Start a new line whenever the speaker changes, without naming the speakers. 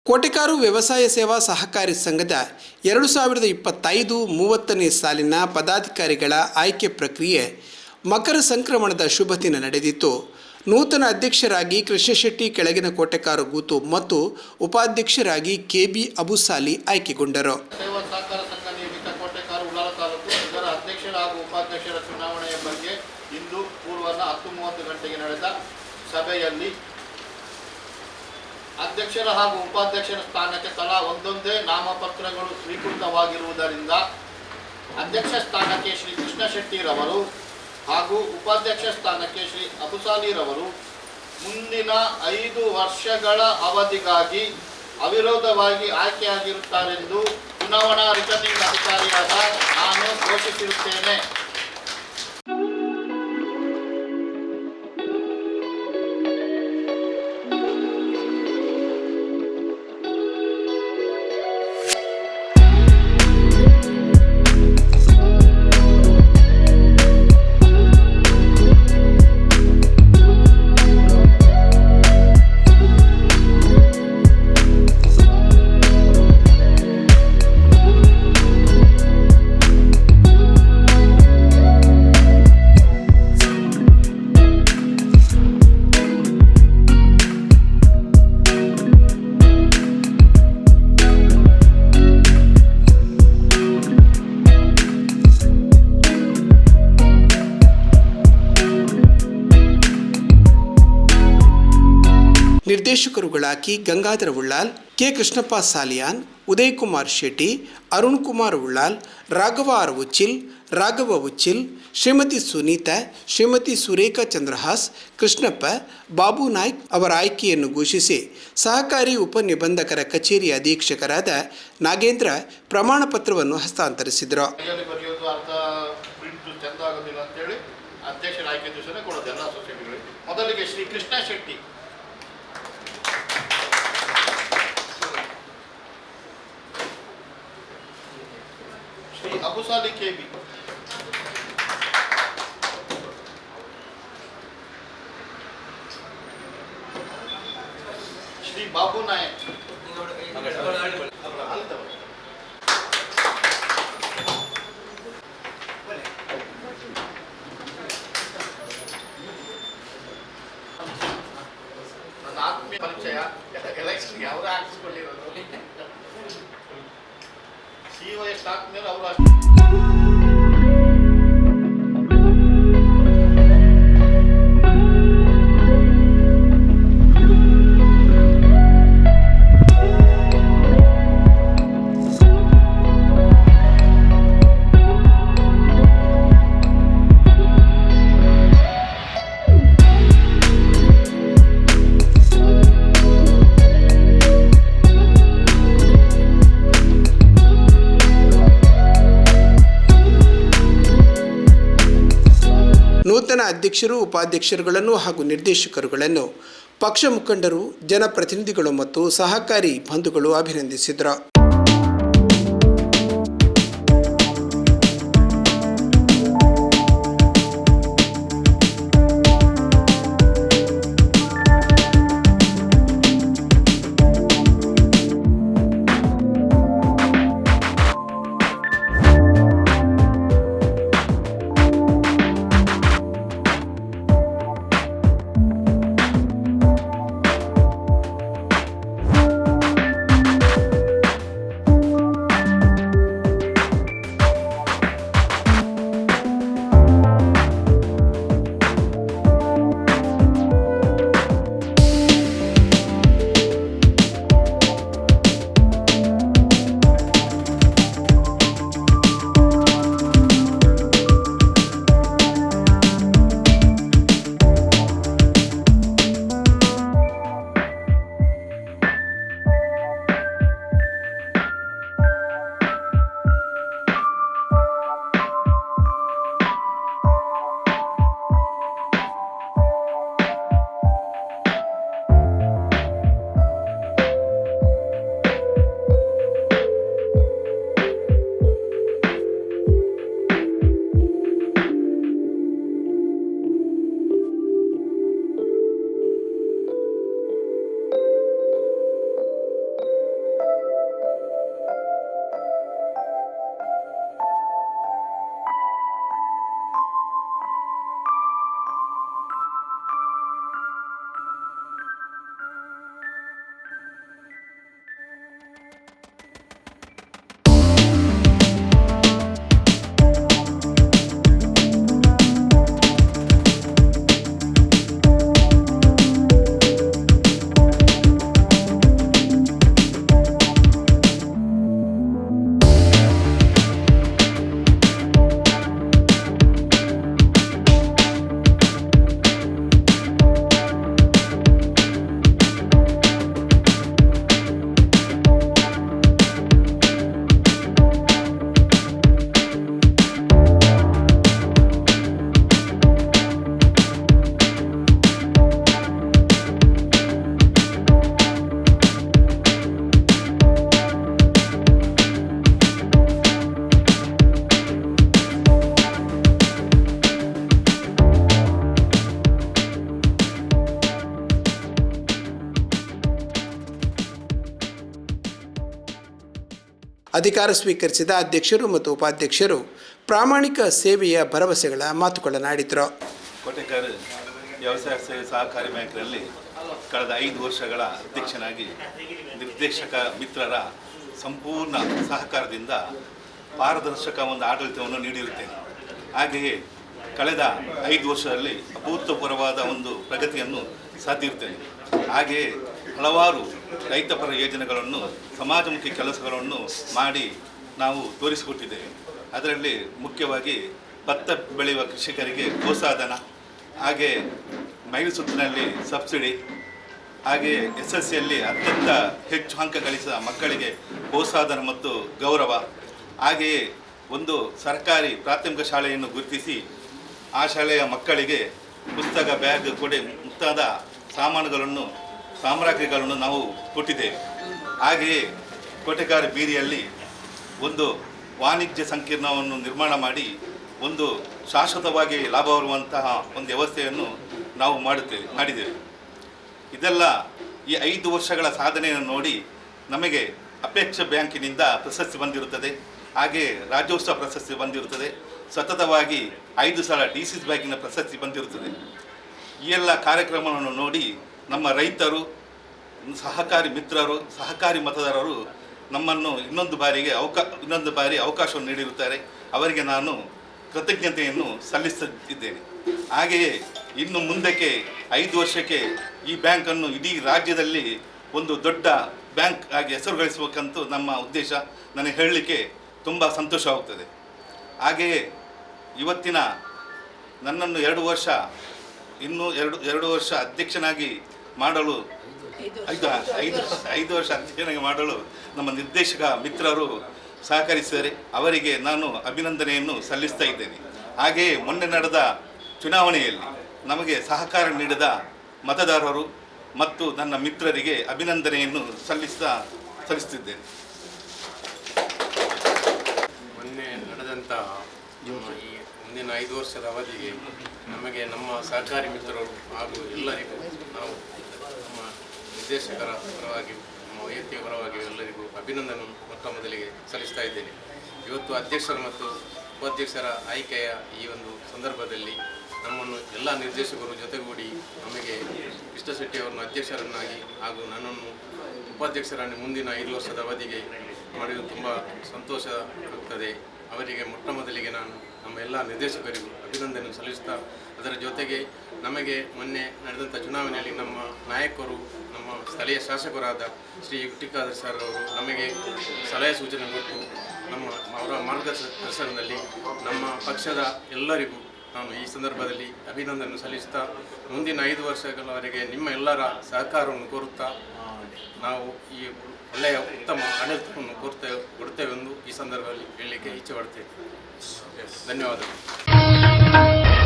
ಕೋಟೆಕಾರು ವ್ಯವಸಾಯ ಸೇವಾ ಸಹಕಾರಿ ಸಂಘದ 2025-30ನೇ ಸಾಲಿನ ಪದಾಧಿಕಾರಿಗಳ ಆಯ್ಕೆ ಪ್ರಕ್ರಿಯೆ ಮಕರ ಸಂಕ್ರಮಣದ ಶುಭ ದಿನ ನಡೆದಿತ್ತು. ನೂತನ ಅಧ್ಯಕ್ಷರಾಗಿ ಕೃಷ್ಣಶೆಟ್ಟಿ ಕೆಳಗಿನ ಕೋಟೆಕಾರು ಗೂತು ಮತ್ತು ಉಪಾಧ್ಯಕ್ಷರಾಗಿ ಕೆಬಿ ಅಬುಸಾಲಿ ಆಯ್ಕೆಗೊಂಡರು.
ಸೇವಾ ಸಹಕಾರ ಸಂಘ ನಿಯಮಿತ ಕೋಟೆಕಾರು ಉಳ್ಳಾಲ ತಾಲೂಕು ಇದರ ಅಧ್ಯಕ್ಷರ ಹಾಗೂ ಉಪಾಧ್ಯಕ್ಷರ ಚುನಾವಣೆಯ ಬಗ್ಗೆ ಇಂದು ಪೂರ್ವಾಹ್ನ 10:30 ಗಂಟೆಗೆ ನಡೆದ ಸಭೆಯಲ್ಲಿ ಅಧ್ಯಕ್ಷರ ಹಾಗೂ ಉಪಾಧ್ಯಕ್ಷರ ಸ್ಥಾನಕ್ಕೆ ತಲಾ ಒಂದೊಂದೇ ನಾಮಪತ್ರಗಳು ಸ್ವೀಕೃತವಾಗಿರುವುದರಿಂದ ಅಧ್ಯಕ್ಷ ಸ್ಥಾನಕ್ಕೆ ಶ್ರೀ ಕೃಷ್ಣಶೆಟ್ಟಿರವರು ಹಾಗೂ ಉಪಾಧ್ಯಕ್ಷ ಸ್ಥಾನಕ್ಕೆ ಶ್ರೀ ಅಬುಸಾಲಿರವರು ಮುಂದಿನ 5 ವರ್ಷಗಳ ಅವಧಿಗಾಗಿ ಅವಿರೋಧವಾಗಿ ಆಯ್ಕೆಯಾಗಿರುತ್ತಾರೆಂದು ಚುನಾವಣಾ ರಿಟರ್ನಿಂಗ್ ಅಧಿಕಾರಿಯಾದ ನಾನು ಘೋಷಿಸಿರುತ್ತೇನೆ.
ನಿರ್ದೇಶಕರುಗಳಾಗಿ ಗಂಗಾಧರ ಉಳ್ಳಾಲ್, ಕೆ ಕೃಷ್ಣಪ್ಪ ಸಾಲಿಯಾನ್, ಉದಯ್ ಕುಮಾರ್ ಶೆಟ್ಟಿ, ಅರುಣ್ ಕುಮಾರ್ ಉಳ್ಳಾಲ್, ರಾಘವ ಆರ್ ಉಚ್ಚಿಲ್, ರಾಘವ ಉಚ್ಚಿಲ್, ಶ್ರೀಮತಿ ಸುನೀತಾ, ಶ್ರೀಮತಿ ಸುರೇಖಾ ಚಂದ್ರಹಾಸ್, ಕೃಷ್ಣಪ್ಪ, ಬಾಬು ನಾಯ್ಕ್ ಅವರ ಆಯ್ಕೆಯನ್ನು ಘೋಷಿಸಿ ಸಹಕಾರಿ ಉಪನಿಬಂಧಕರ ಕಚೇರಿ ಅಧೀಕ್ಷಕರಾದ ನಾಗೇಂದ್ರ ಪ್ರಮಾಣ ಪತ್ರವನ್ನು ಹಸ್ತಾಂತರಿಸಿದರು.
ಮೊದಲಿಗೆ ಶ್ರೀ ಕೃಷ್ಣ ಶೆಟ್ಟಿ, ಶ್ರೀ ಅಬುಸಾಲಿ ಕೆಬಿ, ಶ್ರೀ ಬಾಬು ನಾಯಕ್, ನನ್ನ ಆತ್ಮೀಯ ಪರಿಚಯ ಎಲೆಕ್ಷನ್ಗೆ ಅವರೇ ಹಾಕಿಸ್ಕೊಂಡಿರೋದು. COS ಆದ್ಮೇಲೆ ಅವರು
ನೂತನ ಅಧ್ಯಕ್ಷರು, ಉಪಾಧ್ಯಕ್ಷರುಗಳನ್ನು ಹಾಗೂ ನಿರ್ದೇಶಕರುಗಳನ್ನು ಪಕ್ಷ ಮುಖಂಡರು, ಜನಪ್ರತಿನಿಧಿಗಳು ಮತ್ತು ಸಹಕಾರಿ ಬಂಧುಗಳು ಅಭಿನಂದಿಸಿದರು. ಅಧಿಕಾರ ಸ್ವೀಕರಿಸಿದ ಅಧ್ಯಕ್ಷರು ಮತ್ತು ಉಪಾಧ್ಯಕ್ಷರು ಪ್ರಾಮಾಣಿಕ ಸೇವೆಯ ಭರವಸೆಗಳ ಮಾತುಗಳನ್ನಾಡಿದರು.
ಕೋಟೆಕಾರ ವ್ಯವಸಾಯ ಸಹಕಾರಿ ಬ್ಯಾಂಕ್ನಲ್ಲಿ ಕಳೆದ 5 ವರ್ಷಗಳ ಅಧ್ಯಕ್ಷನಾಗಿ ನಿರ್ದೇಶಕ ಮಿತ್ರರ ಸಂಪೂರ್ಣ ಸಹಕಾರದಿಂದ ಪಾರದರ್ಶಕ ಒಂದು ಆಡಳಿತವನ್ನು ನೀಡಿರುತ್ತೇನೆ. ಹಾಗೆಯೇ ಕಳೆದ 5 ವರ್ಷದಲ್ಲಿ ಅಭೂತಪೂರ್ವವಾದ ಒಂದು ಪ್ರಗತಿಯನ್ನು ಸಾಧಿಸಿರುತ್ತೇನೆ. ಹಾಗೆಯೇ ಹಲವಾರು ರೈತಪರ ಯೋಜನೆಗಳನ್ನು, ಸಮಾಜಮುಖಿ ಕೆಲಸಗಳನ್ನು ಮಾಡಿ ನಾವು ತೋರಿಸಿಕೊಟ್ಟಿದ್ದೇವೆ. ಅದರಲ್ಲಿ ಮುಖ್ಯವಾಗಿ ಭತ್ತ ಬೆಳೆಯುವ ಕೃಷಿಕರಿಗೆ ಪ್ರೋತ್ಸಾಹಧನ, ಹಾಗೆ ಮೈಲು ಸುತ್ತಿನಲ್ಲಿ ಸಬ್ಸಿಡಿ, ಹಾಗೆ SSLCಯಲ್ಲಿ ಅತ್ಯಂತ ಹೆಚ್ಚು ಅಂಕ ಗಳಿಸಿದ ಮಕ್ಕಳಿಗೆ ಪ್ರೋತ್ಸಾಹಧನ ಮತ್ತು ಗೌರವ, ಹಾಗೆಯೇ ಒಂದು ಸರ್ಕಾರಿ ಪ್ರಾಥಮಿಕ ಶಾಲೆಯನ್ನು ಗುರುತಿಸಿ ಆ ಶಾಲೆಯ ಮಕ್ಕಳಿಗೆ ಪುಸ್ತಕ, ಬ್ಯಾಗ್, ಕೊಡೆ ಮುಂತಾದ ಸಾಮಗ್ರಿಗಳನ್ನು ನಾವು ಕೊಟ್ಟಿದ್ದೇವೆ. ಹಾಗೆಯೇ ಕೋಟೆಕಾರ ಬೀದಿಯಲ್ಲಿ ಒಂದು ವಾಣಿಜ್ಯ ಸಂಕೀರ್ಣವನ್ನು ನಿರ್ಮಾಣ ಮಾಡಿ ಒಂದು ಶಾಶ್ವತವಾಗಿ ಲಾಭ ಬರುವಂತಹ ಒಂದು ವ್ಯವಸ್ಥೆಯನ್ನು ನಾವು ಮಾಡಿದ್ದೇವೆ. ಇದೆಲ್ಲ ಈ 5 ವರ್ಷಗಳ ಸಾಧನೆಯನ್ನು ನೋಡಿ ನಮಗೆ ಅಪೇಕ್ಷ ಬ್ಯಾಂಕಿನಿಂದ ಪ್ರಶಸ್ತಿ ಬಂದಿರುತ್ತದೆ, ಹಾಗೆ ರಾಜ್ಯೋತ್ಸವ ಪ್ರಶಸ್ತಿ ಬಂದಿರುತ್ತದೆ, ಸತತವಾಗಿ 5 ಸಲ DCC ಬ್ಯಾಂಕಿನ ಪ್ರಶಸ್ತಿ ಬಂದಿರುತ್ತದೆ. ಈ ಎಲ್ಲ ಕಾರ್ಯಕ್ರಮವನ್ನು ನೋಡಿ ನಮ್ಮ ರೈತರು, ಸಹಕಾರಿ ಮಿತ್ರರು, ಸಹಕಾರಿ ಮತದಾರರು ನಮ್ಮನ್ನು ಇನ್ನೊಂದು ಬಾರಿ ಅವಕಾಶವನ್ನು ನೀಡಿರುತ್ತಾರೆ. ಅವರಿಗೆ ನಾನು ಕೃತಜ್ಞತೆಯನ್ನು ಸಲ್ಲಿಸುತ್ತಿದ್ದೇನೆ. ಹಾಗೆಯೇ ಇನ್ನು ಮುಂದಕ್ಕೆ 5 ವರ್ಷಕ್ಕೆ ಈ ಬ್ಯಾಂಕನ್ನು ಇಡೀ ರಾಜ್ಯದಲ್ಲಿ ಒಂದು ದೊಡ್ಡ ಬ್ಯಾಂಕ್ ಆಗಿ ಹೆಸರು ಗಳಿಸಬೇಕಂತೂ ನಮ್ಮ ಉದ್ದೇಶ. ನನಗೆ ಹೇಳಲಿಕ್ಕೆ ತುಂಬ ಸಂತೋಷವಾಗುತ್ತದೆ. ಹಾಗೆಯೇ ಇವತ್ತಿನ ನನ್ನನ್ನು 2 ವರ್ಷ ಅಧ್ಯಕ್ಷನಾಗಿ ಮಾಡಲು 5 ವರ್ಷ ಅಧ್ಯಕ್ಷನಾಗಿ ಮಾಡಲು ನಮ್ಮ ನಿರ್ದೇಶಕ ಮಿತ್ರರು ಸಹಕರಿಸಿದರೆ ಅವರಿಗೆ ನಾನು ಅಭಿನಂದನೆಯನ್ನು ಸಲ್ಲಿಸ್ತಾ ಇದ್ದೇನೆ. ಹಾಗೆಯೇ ಮೊನ್ನೆ ನಡೆದ ಚುನಾವಣೆಯಲ್ಲಿ ನಮಗೆ ಸಹಕಾರ ನೀಡಿದ ಮತದಾರರು ಮತ್ತು ನನ್ನ ಮಿತ್ರರಿಗೆ ಅಭಿನಂದನೆಯನ್ನು ಸಲ್ಲಿಸುತ್ತಿದ್ದೇನೆ.
ಮೊನ್ನೆ ನಡೆದಂಥ ಈ ಮುಂದಿನ 5 ವರ್ಷದ ಅವಧಿಗೆ ನಮಗೆ ನಮ್ಮ ಸಹಕಾರಿ ಮಿತ್ರರು ಹಾಗೂ ಎಲ್ಲರಿಗೂ ನಾವು ನಮ್ಮ ನಿರ್ದೇಶಕರ ಪರವಾಗಿ, ನಮ್ಮ ವೈಯಕ್ತಿಕ ಪರವಾಗಿ ಎಲ್ಲರಿಗೂ ಅಭಿನಂದನೆ ಮೊದಲಿಗೆ ಸಲ್ಲಿಸ್ತಾ ಇದ್ದೇನೆ. ಇವತ್ತು ಅಧ್ಯಕ್ಷರು ಮತ್ತು ಉಪಾಧ್ಯಕ್ಷರ ಆಯ್ಕೆಯ ಈ ಒಂದು ಸಂದರ್ಭದಲ್ಲಿ ನಮ್ಮನ್ನು ಎಲ್ಲ ನಿರ್ದೇಶಕರು ಜೊತೆಗೂಡಿ ನಮಗೆ ಕೃಷ್ಣ ಶೆಟ್ಟಿ ಅವರನ್ನು ಅಧ್ಯಕ್ಷರನ್ನಾಗಿ ಹಾಗೂ ನನ್ನನ್ನು ಉಪಾಧ್ಯಕ್ಷರನ್ನು ಮುಂದಿನ 5 ವರ್ಷದ ಅವಧಿಗೆ ಮಾಡಿದ್ದು ತುಂಬ ಸಂತೋಷ ಆಗ್ತದೆ. ಅವರಿಗೆ ಮೊದಲಿಗೆ ನಾನು ನಮ್ಮ ಎಲ್ಲ ನಿರ್ದೇಶಕರಿಗೂ ಅಭಿನಂದನೆ ಸಲ್ಲಿಸ್ತಾ, ಅದರ ಜೊತೆಗೆ ನಮಗೆ ಮೊನ್ನೆ ನಡೆದಂಥ ಚುನಾವಣೆಯಲ್ಲಿ ನಮ್ಮ ನಾಯಕರು, ನಮ್ಮ ಸ್ಥಳೀಯ ಶಾಸಕರಾದ ಶ್ರೀ ಗುಟ್ಟಿಕಾದರ್ ಸರ್ ಅವರು ನಮಗೆ ಸಲಹೆ ಸೂಚನೆ ಕೊಟ್ಟು ಅವರ ಮಾರ್ಗದರ್ಶನದಲ್ಲಿ ನಮ್ಮ ಪಕ್ಷದ ಎಲ್ಲರಿಗೂ ನಾನು ಈ ಸಂದರ್ಭದಲ್ಲಿ ಅಭಿನಂದನೆ ಸಲ್ಲಿಸ್ತಾ, ಮುಂದಿನ 5 ವರ್ಷಗಳವರೆಗೆ ನಿಮ್ಮ ಎಲ್ಲರ ಸಹಕಾರವನ್ನು ಕೋರುತ್ತಾ ನಾವು ಈ ಒಳ್ಳೆಯ ಉತ್ತಮ ಆಡಳಿತವನ್ನು ಕೊಡ್ತೇವೆಂದು ಈ ಸಂದರ್ಭದಲ್ಲಿ ಹೇಳಲಿಕ್ಕೆ ಇಚ್ಛೆ ಪಡ್ತೇವೆ. ಧನ್ಯವಾದಗಳು.